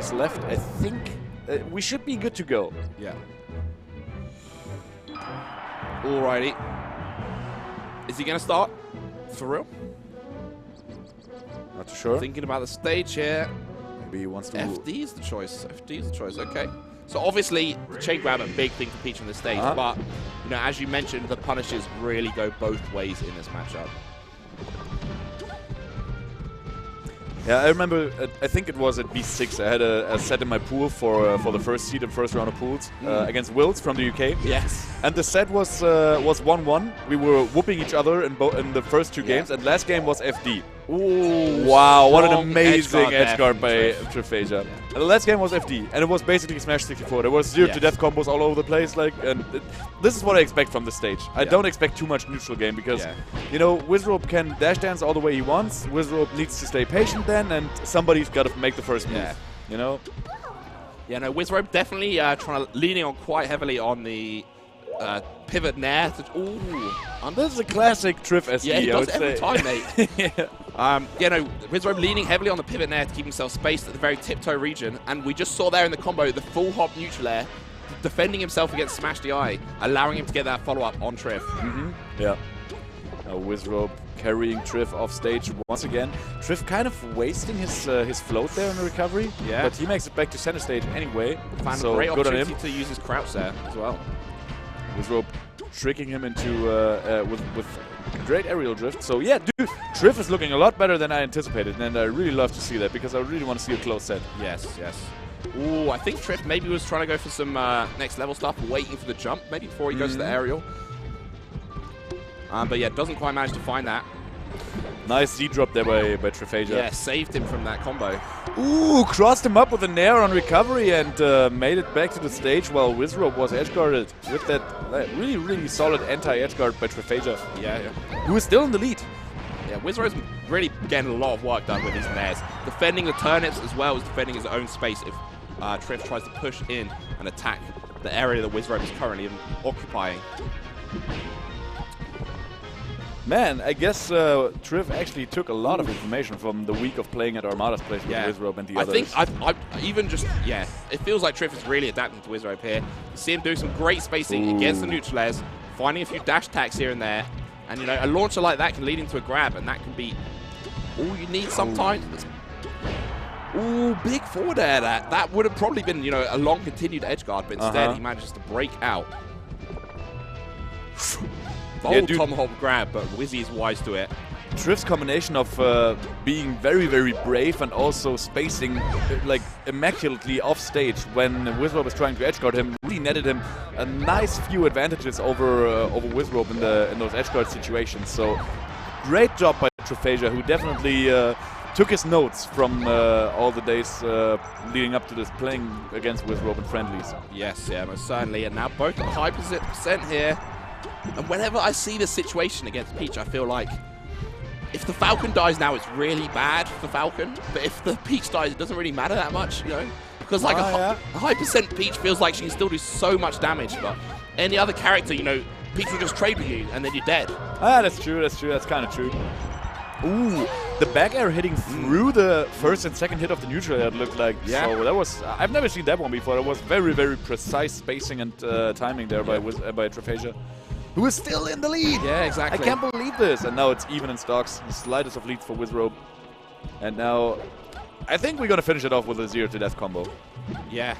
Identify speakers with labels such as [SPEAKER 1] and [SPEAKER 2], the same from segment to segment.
[SPEAKER 1] members left. I think we should be good to go.
[SPEAKER 2] Yeah. Alrighty. Is he going to start? For real?
[SPEAKER 1] Not too sure.
[SPEAKER 2] Thinking about the stage here.
[SPEAKER 1] Maybe he wants to...
[SPEAKER 2] FD is the choice. FD is the choice. Okay. So obviously, the chain grab a big thing for Peach on the stage, but you know, as you mentioned, the punishes really go both ways in this matchup.
[SPEAKER 1] Yeah, I remember. I think it was at B6. I had a set in my pool for the first seed and first round of pools against Wills from the UK.
[SPEAKER 2] Yes.
[SPEAKER 1] And the set was 1-1. We were whooping each other in the first two games, and last game was FD.
[SPEAKER 2] Ooh,
[SPEAKER 1] wow, what an amazing
[SPEAKER 2] edge guard
[SPEAKER 1] edgeguard by Trif. And the last game was FD, and it was basically Smash 64. There was 0 to death combos all over the place, this is what I expect from the stage. I don't expect too much neutral game because, you know, Wizzrobe can dash dance all the way he wants. Wizzrobe needs to stay patient then, and somebody's got to make the first move. You know?
[SPEAKER 2] Yeah, no, Wizzrobe definitely leaning on quite heavily on the pivot nair. Ooh.
[SPEAKER 1] And this is a classic Trif SD.
[SPEAKER 2] Yeah, he does it every time, mate. Yeah, no, Wizzrobe leaning heavily on the pivot nair to keep himself spaced at the very tiptoe region, and we just saw there in the combo the full hop neutral air, defending himself against Smash DI, allowing him to get that follow-up on Trif.
[SPEAKER 1] Yeah. Now Wizzrobe carrying Trif off stage once again. Trif kind of wasting his float there in the recovery, but he makes it back to center stage anyway.
[SPEAKER 2] Found
[SPEAKER 1] so
[SPEAKER 2] a great
[SPEAKER 1] good
[SPEAKER 2] opportunity
[SPEAKER 1] on him.
[SPEAKER 2] to use his crouch there as well.
[SPEAKER 1] Wizzrobe tricking him into with great aerial drift. So yeah, dude, Trif is looking a lot better than I anticipated, and I really love to see that because I really want to see a close set.
[SPEAKER 2] Yes, yes. Ooh, I think Trif maybe was trying to go for some next level stuff, waiting for the jump maybe before he goes to the aerial. But yeah, doesn't quite manage to find that.
[SPEAKER 1] Nice Z drop there by Trif.
[SPEAKER 2] Yeah, saved him from that combo.
[SPEAKER 1] Ooh, crossed him up with a nair on recovery and made it back to the stage while Wizzrobe was edgeguarded with that really, really solid anti-edgeguard by Trif.
[SPEAKER 2] Yeah.
[SPEAKER 1] Who is still in the lead.
[SPEAKER 2] Yeah, Wizzrobe's really getting a lot of work done with his nairs. Defending the turnips as well as defending his own space if Trif tries to push in and attack the area that Wizzrobe is currently occupying.
[SPEAKER 1] Man, I guess Trif actually took a lot of information from the week of playing at Armada's place with Wizzrobe and the others.
[SPEAKER 2] I think even just, it feels like Trif is really adapting to Wizzrobe here. You see him do some great spacing against the neutral airs, finding a few dash attacks here and there. And, you know, a launcher like that can lead into a grab, and that can be all you need sometimes. Ooh, big forward air that. That would have probably been, you know, a long continued edge guard, but instead he manages to break out. Bold tomahawk grab, but Wizzy is wise to it.
[SPEAKER 1] Trif's combination of being very, very brave and also spacing like immaculately off stage when Wizzrobe was trying to edgeguard him really netted him a nice few advantages over Wizzrobe in those edgeguard situations. So great job by Trif, who definitely took his notes from all the days leading up to this playing against Wizzrobe in friendlies.
[SPEAKER 2] Yes, yeah, most certainly. And now both at high percent here. And whenever I see this situation against Peach, I feel like if the Falcon dies now, it's really bad for Falcon. But if the Peach dies, it doesn't really matter that much, you know? Because like a high percent Peach feels like she can still do so much damage. But any other character, you know, Peach will just trade with you and then you're dead.
[SPEAKER 1] Ah, that's true, that's kind of true. Ooh, the back air hitting through the first and second hit of the neutral air, it looked like.
[SPEAKER 2] Yeah.
[SPEAKER 1] So that was, I've never seen that one before. It was very, very precise spacing and timing there by Trif, who is still in the lead.
[SPEAKER 2] Yeah, exactly.
[SPEAKER 1] I can't believe this. And now it's even in stocks. The slightest of leads for Wizzrobe. And now I think we're going to finish it off with a 0 to death combo.
[SPEAKER 2] Yeah,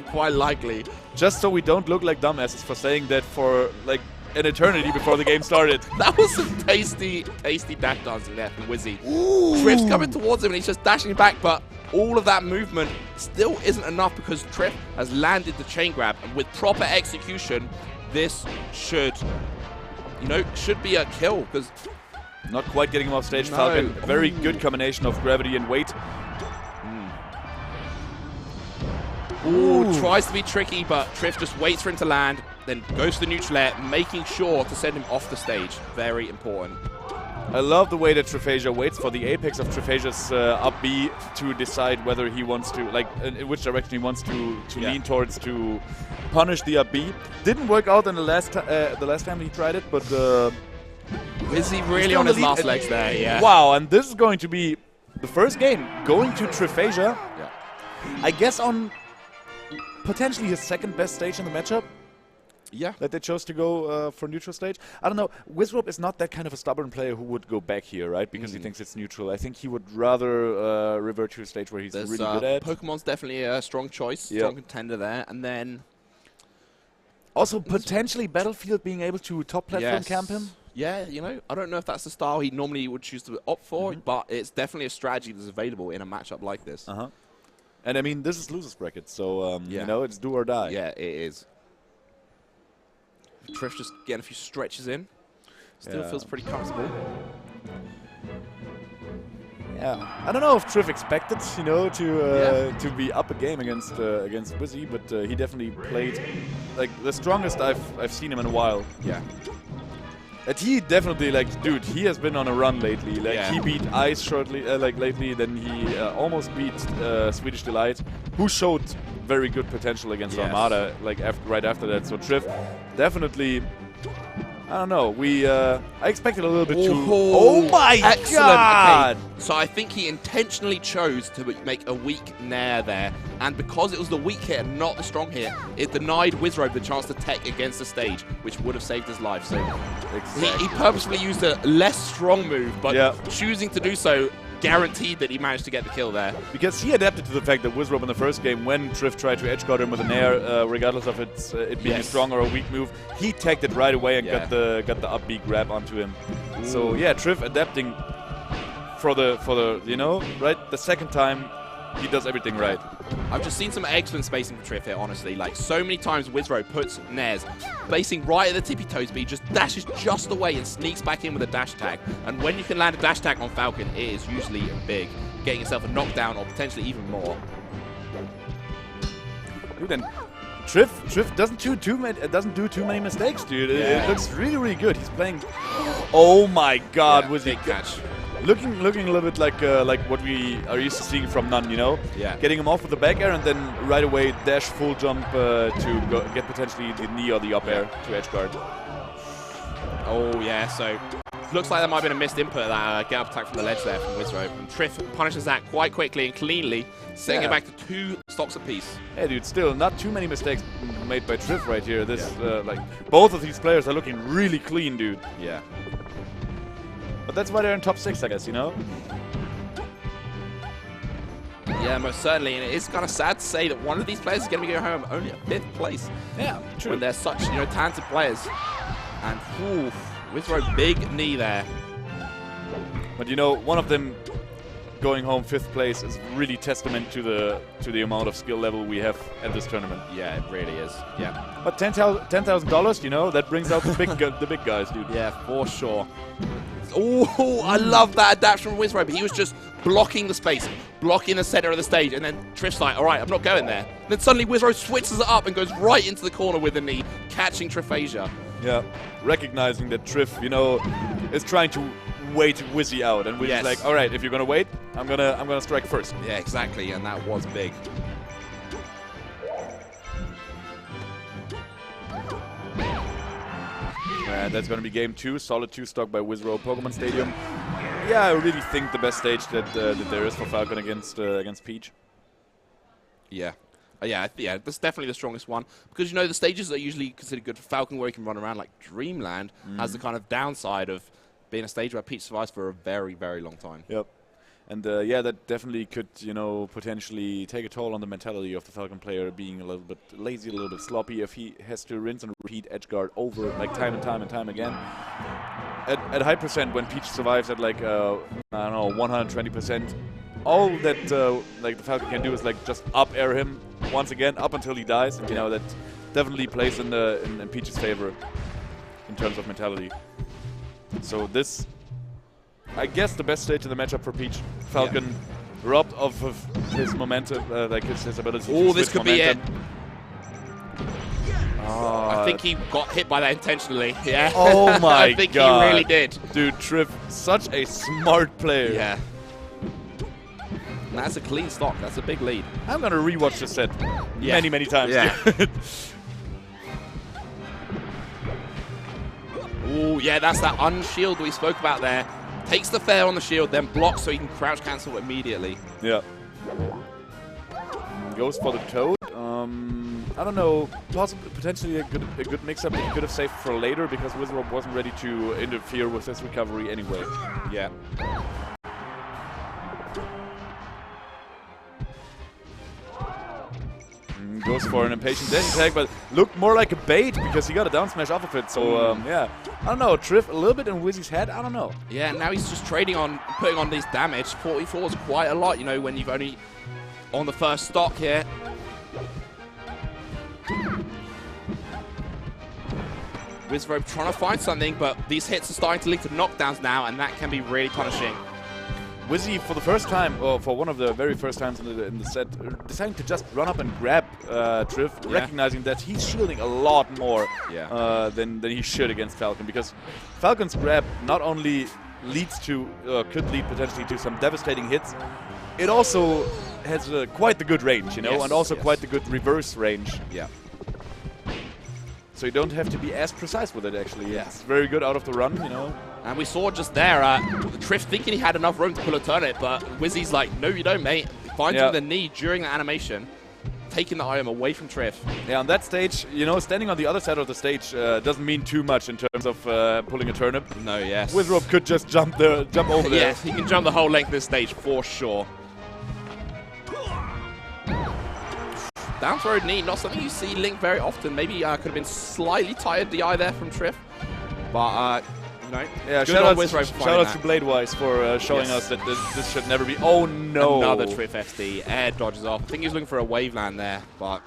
[SPEAKER 2] quite likely.
[SPEAKER 1] Just so we don't look like dumbasses for saying that for like an eternity before the game started.
[SPEAKER 2] That was some tasty dash dancing there from Wizzy. Trif's coming towards him and he's just dashing back, but all of that movement still isn't enough because Trif has landed the chain grab, and with proper execution, this should be a kill. Because
[SPEAKER 1] not quite getting him off stage. No. Falcon, very good combination of gravity and weight.
[SPEAKER 2] Ooh, tries to be tricky, but Trif just waits for him to land, then goes to the neutral air, making sure to send him off the stage. Very important.
[SPEAKER 1] I love the way that Trif waits for the apex of Trif's up B to decide whether he wants to, like, in which direction he wants to lean towards to punish the up B. Didn't work out in the last time he tried it, but
[SPEAKER 2] Wizzy really on his last legs there, yeah.
[SPEAKER 1] Wow, and this is going to be the first game going to Trif. I guess on potentially his second best stage in the matchup.
[SPEAKER 2] Yeah.
[SPEAKER 1] That they chose to go for neutral stage. I don't know. Wizzrobe is not that kind of a stubborn player who would go back here, right? Because he thinks it's neutral. I think he would rather revert to a stage where he's really good at.
[SPEAKER 2] Pokemon's definitely a strong choice, strong contender there. And then...
[SPEAKER 1] Also, potentially Battlefield being able to top platform camp him.
[SPEAKER 2] Yeah, you know, I don't know if that's the style he normally would choose to opt for, but it's definitely a strategy that's available in a matchup like this.
[SPEAKER 1] And I mean, this is losers bracket, so, you know, it's do or die.
[SPEAKER 2] Yeah, it is. Trif just getting a few stretches in. Still feels pretty comfortable.
[SPEAKER 1] Yeah, I don't know if Trif expected, you know, to be up a game against Wizzy, but he definitely played like the strongest I've seen him in a while.
[SPEAKER 2] Yeah.
[SPEAKER 1] And he definitely, like, dude, he has been on a run lately. Like, he beat Ice shortly, like, lately. Then he almost beat Swedish Delight, who showed very good potential against Armada, like, right after that. So Trif definitely, I don't know. I expected a little bit too. Oh my god!
[SPEAKER 2] Okay. So I think he intentionally chose to make a weak nair there, and because it was the weak hit and not the strong hit, it denied Wizzrobe the chance to tech against the stage, which would have saved his life. So he purposefully used a less strong move, but choosing to do so guaranteed that he managed to get the kill there.
[SPEAKER 1] Because he adapted to the fact that Wizzrobe in the first game, when Trif tried to edge guard him with an air, regardless of it being a strong or a weak move, he tagged it right away and got the up B grab onto him. Ooh. So yeah, Trif adapting for the you know, right, the second time he does everything right.
[SPEAKER 2] I've just seen some excellent spacing from Trif here, honestly. Like, so many times Wizzrobe puts nairs spacing right at the tippy toes, but he just dashes just away and sneaks back in with a dash attack. And when you can land a dash attack on Falcon, it is usually big, getting yourself a knockdown or potentially even more.
[SPEAKER 1] Dude, and Trif doesn't do too many mistakes, dude. It looks really, really good. He's playing. Oh my God, was he
[SPEAKER 2] catch?
[SPEAKER 1] Looking a little bit like what we are used to seeing from Nun, you know?
[SPEAKER 2] Yeah.
[SPEAKER 1] Getting him off with the back air and then right away dash full jump to get potentially the knee or the up air to edge guard.
[SPEAKER 2] Oh yeah, so looks like there might have been a missed input of that get up attack from the ledge there from Wizzrobe. And Trif punishes that quite quickly and cleanly, setting it back to 2 stocks apiece.
[SPEAKER 1] Hey dude, still not too many mistakes made by Trif right here. This like both of these players are looking really clean, dude.
[SPEAKER 2] Yeah.
[SPEAKER 1] But that's why they're in top 6, I guess, you know?
[SPEAKER 2] Yeah, most certainly. And it is kind of sad to say that one of these players is going to be going home only at 5th place.
[SPEAKER 1] Yeah, true.
[SPEAKER 2] When they're such, you know, talented players. And, oof, Wizzrobe, big knee there.
[SPEAKER 1] But, you know, one of them going home 5th place is really testament to the amount of skill level we have at this tournament.
[SPEAKER 2] Yeah, it really is. Yeah.
[SPEAKER 1] But $10,000, you know, that brings out the big guys, dude.
[SPEAKER 2] Yeah, for sure. Oh, I love that adaptation from Wizzrobe. He was just blocking the space, blocking the center of the stage, and then Trif's like, all right, I'm not going there. And then suddenly Wizzrobe switches it up and goes right into the corner with the knee, catching Trifasia.
[SPEAKER 1] Yeah, recognizing that Trif, you know, is trying to wait Wizzy out, and Wizzy's like, all right, if you're gonna wait, I'm gonna strike first.
[SPEAKER 2] Yeah, exactly, and that was big.
[SPEAKER 1] And that's going to be game 2. Solid 2-stock by Wizzrobe Pokemon Stadium. Yeah, I really think the best stage that there is for Falcon against Peach.
[SPEAKER 2] Yeah. Yeah, that's definitely the strongest one. Because, you know, the stages that are usually considered good for Falcon where he can run around, like Dreamland, has the kind of downside of being a stage where Peach survives for a very, very long time.
[SPEAKER 1] Yep. And, yeah, that definitely could, you know, potentially take a toll on the mentality of the Falcon player, being a little bit lazy, a little bit sloppy, if he has to rinse and repeat edge guard over, like, time and time again. At high percent, when Peach survives at, like, I don't know, 120%, all that, like, the Falcon can do is, like, just up air him once again, up until he dies. And, you know, that definitely plays in Peach's favor in terms of mentality. So this... I guess the best stage in the matchup for Peach. Falcon robbed of his momentum, like his ability to
[SPEAKER 2] this could
[SPEAKER 1] momentum.
[SPEAKER 2] be it. I think he got hit by that intentionally. Yeah.
[SPEAKER 1] Oh my
[SPEAKER 2] I think
[SPEAKER 1] God.
[SPEAKER 2] he really did.
[SPEAKER 1] Dude, Trif, such a smart player.
[SPEAKER 2] Yeah. And that's a clean stock. That's a big lead.
[SPEAKER 1] I'm going to rewatch this set many times.
[SPEAKER 2] Yeah. Oh, yeah, that's that unshield we spoke about there. Takes the fair on the shield, then blocks so he can crouch cancel immediately.
[SPEAKER 1] Yeah. Goes for the Toad. I don't know, possibly, potentially a good mix-up that he could have saved for later because Wizzrobe wasn't ready to interfere with his recovery anyway.
[SPEAKER 2] Yeah.
[SPEAKER 1] Goes for an impatient dash attack, but looked more like a bait because he got a down smash off of it. So, yeah. I don't know, Trif a little bit in Wizzy's head, I don't know.
[SPEAKER 2] Yeah, now he's just trading on, putting on these damage. 44 is quite a lot, you know, when you've only on the first stock here. Wizzrobe trying to find something, but these hits are starting to lead to knockdowns now, and that can be really punishing.
[SPEAKER 1] Wizzy, for the first time, or for one of the very first times in the set, deciding to just run up and grab Trif, recognizing that he's shielding a lot more than he should against Falcon, because Falcon's grab not only leads to, could lead potentially to some devastating hits, it also has quite the good range, you know, and also quite the good reverse range.
[SPEAKER 2] Yeah.
[SPEAKER 1] So you don't have to be as precise with it, actually. Yeah. It's very good out of the run, you know.
[SPEAKER 2] And we saw just there, Trif thinking he had enough room to pull a turnip, but Wizzy's like, no you don't, mate. Finds him the knee during the animation, taking the item away from Trif. Yeah,
[SPEAKER 1] on that stage, you know, standing on the other side of the stage doesn't mean too much in terms of pulling a turnip.
[SPEAKER 2] No, yes.
[SPEAKER 1] Wizzrobe could just jump over there.
[SPEAKER 2] Yes, he can jump the whole length of this stage for sure. Down throw knee, not something you see Link very often. Maybe could have been slightly tired DI there from Trif. But, you know,
[SPEAKER 1] yeah, shout out to Bladewise for showing us that this should never be. Oh no!
[SPEAKER 2] Another Trif FD. Air dodges off. I think he was looking for a wave land there, but.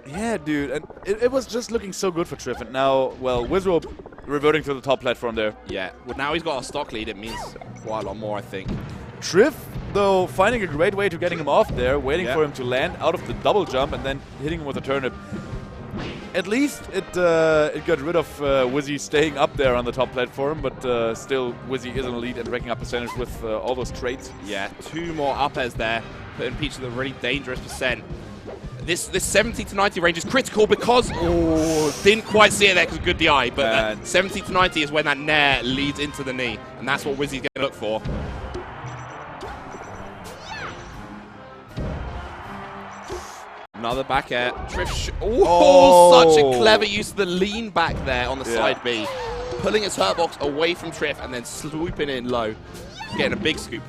[SPEAKER 1] Yeah, dude. And it was just looking so good for Trif. And now, well, Wizzrobe reverting to the top platform there.
[SPEAKER 2] Yeah, well, now he's got a stock lead. It means quite a lot more, I think.
[SPEAKER 1] Trif, though, finding a great way to getting him off there, waiting for him to land out of the double jump and then hitting him with a turnip. At least it got rid of Wizzy staying up there on the top platform, but still Wizzy is in the lead and racking up percentage with all those trades.
[SPEAKER 2] Yeah, 2 more up airs there, putting Peach at a really dangerous percent. This 70 to 90 range is critical because, didn't quite see it there because good DI, but that 70 to 90 is when that nair leads into the knee, and that's what Wizzy's going to look for. Another back air. Trif, such a clever use of the lean back there on the side B. Pulling his hurt box away from Trif and then swooping in low. Getting a big scoop.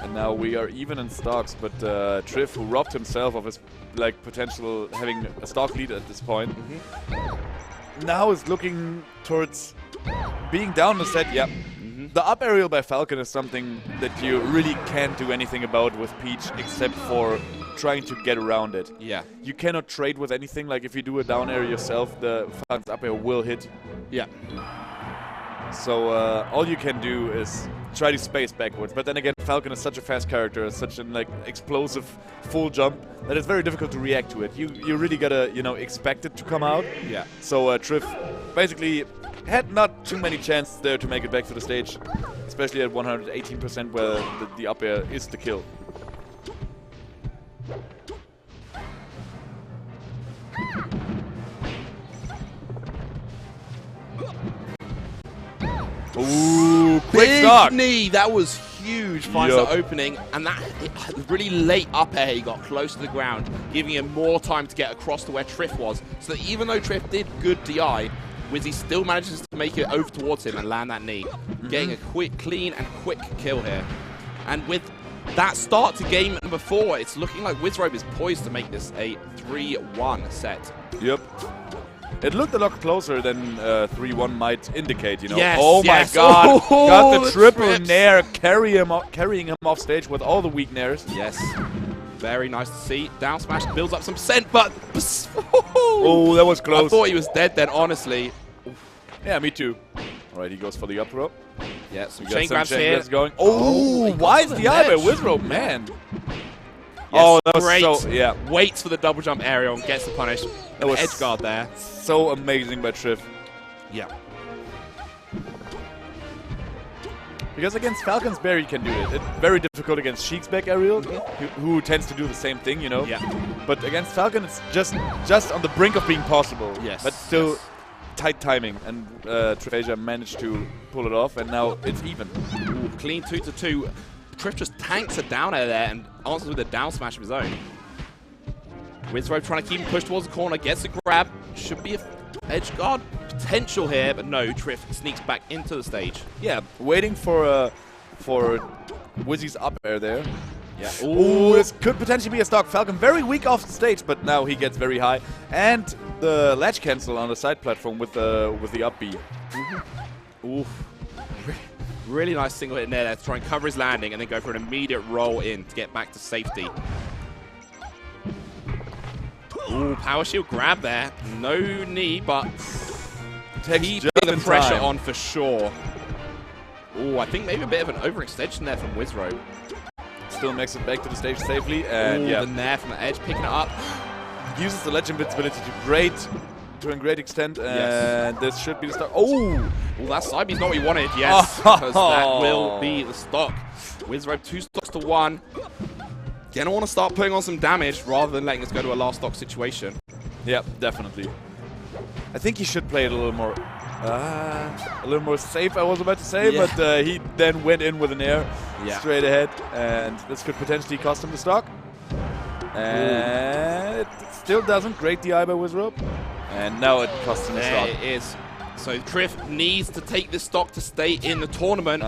[SPEAKER 1] And now we are even in stocks, but Trif, who robbed himself of his potential having a stock lead at this point, now is looking towards being down the set. Yep. The up aerial by Falcon is something that you really can't do anything about with Peach except for trying to get around it.
[SPEAKER 2] Yeah.
[SPEAKER 1] You cannot trade with anything. Like if you do a down air yourself, the Falcon's up air will hit.
[SPEAKER 2] Yeah.
[SPEAKER 1] So all you can do is try to space backwards. But then again, Falcon is such a fast character, such an explosive full jump that it's very difficult to react to it. You really gotta expect it to come out.
[SPEAKER 2] Yeah.
[SPEAKER 1] So Trif basically had not too many chances there to make it back to the stage, especially at 118% where the up air is the kill. Ooh, quick stock.
[SPEAKER 2] Knee, that was huge. Finds the opening, and that really late up air, he got close to the ground, giving him more time to get across to where Trif was. So that even though Trif did good DI, Wizzy still manages to make it over towards him and land that knee, getting a clean and quick kill here. And with that start to game number 4, it's looking like Wizzrobe is poised to make this a 3-1 set.
[SPEAKER 1] Yep. It looked a lot closer than 3-1 might indicate, you know.
[SPEAKER 2] Yes,
[SPEAKER 1] oh my god, got the triple nair, carrying him off stage with all the weak nairs.
[SPEAKER 2] Yes, very nice to see. Down smash builds up some percent, but
[SPEAKER 1] oh, that was close.
[SPEAKER 2] I thought he was dead then, honestly.
[SPEAKER 1] Yeah, me too. All right, he goes for the up throw.
[SPEAKER 2] Yeah, some chain grabs here.
[SPEAKER 1] Going. Oh, why is the eye by Wizzrobe, man?
[SPEAKER 2] Yes,
[SPEAKER 1] that was
[SPEAKER 2] great.
[SPEAKER 1] so,
[SPEAKER 2] Waits for the double jump aerial and gets the punish.
[SPEAKER 1] That was
[SPEAKER 2] edge guard there.
[SPEAKER 1] So amazing by Trif.
[SPEAKER 2] Yeah.
[SPEAKER 1] Because against Falcon's Bear, you can do it. It's very difficult against Sheik's back aerial, who tends to do the same thing, you know.
[SPEAKER 2] Yeah.
[SPEAKER 1] But against Falcon, it's just on the brink of being possible.
[SPEAKER 2] Yes.
[SPEAKER 1] But still tight timing, and Trif managed to pull it off, and now it's even.
[SPEAKER 2] Ooh, clean 2-2. Trif just tanks a down air there and answers with a down smash of his own. Wizzrobe trying to keep him pushed towards the corner, gets a grab. Should be a edge guard potential here, but no, Trif sneaks back into the stage.
[SPEAKER 1] Yeah, waiting for Wizzy's up air there.
[SPEAKER 2] Yeah.
[SPEAKER 1] Ooh, this could potentially be a stock. Falcon very weak off the stage, but now he gets very high. And the ledge cancel on the side platform with the up B.
[SPEAKER 2] Oof. Really nice single hit in there to try and cover his landing and then go for an immediate roll in to get back to safety. Ooh, power shield grab there. No knee, but keeping the pressure on for sure. Ooh, I think maybe a bit of an overextension there from Wizzrobe.
[SPEAKER 1] Still makes it back to the stage safely, and
[SPEAKER 2] ooh,
[SPEAKER 1] yeah,
[SPEAKER 2] the nair from the edge, picking it up.
[SPEAKER 1] Uses the ledge invincibility to a great extent, and this should be the stock. Oh,
[SPEAKER 2] well, that side B's not what he wanted, yes, because that will be the stock. Wizzrobe 2 stocks to 1. Gonna want to start putting on some damage rather than letting us go to a last stock situation.
[SPEAKER 1] Yeah, definitely. I think he should play it a little more safe, I was about to say, but he then went in with an air straight ahead, and this could potentially cost him the stock. And it still doesn't. Great DI by Wizzrobe. And now it costs him the stock.
[SPEAKER 2] There it is. So Trif needs to take this stock to stay in the tournament.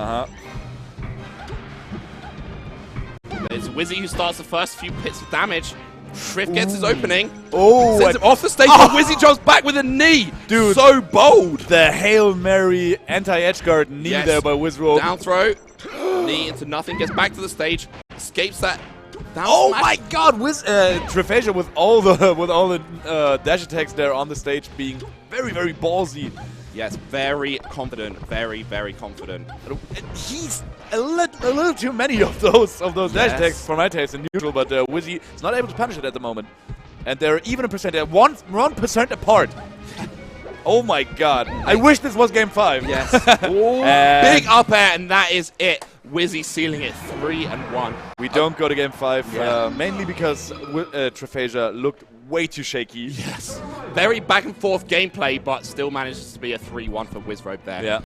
[SPEAKER 2] There's Wizzy who starts the first few hits of damage. Trif gets his opening.
[SPEAKER 1] Oh,
[SPEAKER 2] sends him off the stage, but Wizzy jumps back with a knee.
[SPEAKER 1] Dude,
[SPEAKER 2] so bold.
[SPEAKER 1] The Hail Mary anti-edge guard knee there by Wizzrobe.
[SPEAKER 2] Down throw. Knee into nothing. Gets back to the stage. Escapes that.
[SPEAKER 1] Oh my God! Trif with all the dash attacks there on the stage, being very, very ballsy.
[SPEAKER 2] Yes, very confident, very, very confident.
[SPEAKER 1] He's a little too many of those dash attacks for my taste in neutral, but Wizzy is not able to punish it at the moment, and they're even a percent, 1% apart. Oh my God! I wish this was Game 5.
[SPEAKER 2] Yes. Ooh, big up air, and that is it. Wizzy sealing it 3-1.
[SPEAKER 1] We don't go to Game 5, mainly because Trif looked way too shaky.
[SPEAKER 2] Yes. Very back and forth gameplay, but still manages to be a 3-1 for Wizzrobe there.
[SPEAKER 1] Yeah.